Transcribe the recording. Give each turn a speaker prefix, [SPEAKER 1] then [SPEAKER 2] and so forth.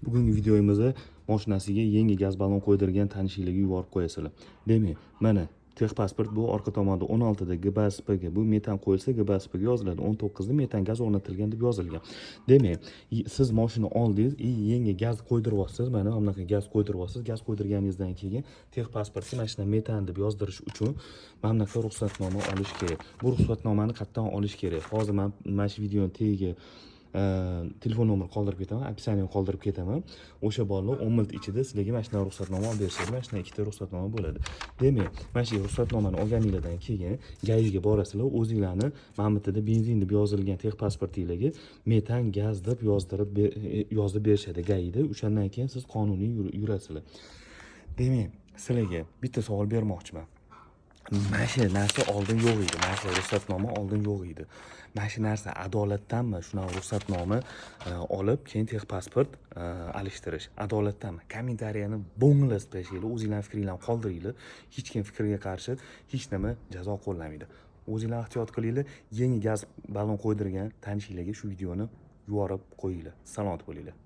[SPEAKER 1] Bugungi videoyimizda mashinasiga yangi gaz ballon qo'ydirgan tanishinglarga yuborib qo'yasizlar. Demak, mana texpasport bu orqa tomonda 16 da GBSPga bu metan qo'yilsa GBSPga yoziladi. 19 da metan gaz o'rnatilgan deb yozilgan. Demak, siz mashina oldingiz, yangi gaz qo'ydiryapsiz. Mana bunaqa gaz qo'ydiryapsiz. Gaz qo'ydirganingizdan keyin texpasportga mana shunday metan deb yozdirish uchun mana bunaqa ruxsatnoma olish kerak. Bu ruxsatnomani qayerdan olish kerak? Hozir men mana shu videoning tagiga telefon nomer qoldirib ketaman, описаниеni qoldirib ketaman. O'sha bolalar 10 minut ichida sizlarga mana shunday ruxsatnoma olib berishadi. Mana shunday ikkita ruxsatnoma bo'ladi. Demak, mana shu ruxsatnomani olganinglardan keyin GAIga borasizlar, o'zinglarni mana bu yerda benzin deb yozilgan texpasportinglarga metan gaz deb yozib berishadi GAIda. O'shandan keyin siz qonuniy yurasizlar. Demak, sizlarga bitta savol bermoqchiman. Mana shu narsa oldin yo'q edi. Mana shu ruxsatnoma oldin yo'q edi. Mana shu narsa adolatdanmi? Shunaqa ruxsatnoma olib, keyin texpasport alishtirish. Adolatdanmi? Kommentariyani bo'nglar tashlaylik, o'zingizlarning fikringizni qoldiringlar. Hech kim fikriga qarshi hech nima jazo qo'llamaydi. O'zingizlar ehtiyot qilinglar. Yangi gaz ballon qo'ydirgan tanishinglarga shu videoni yuborib qo'yinglar. Salomat bo'linglar.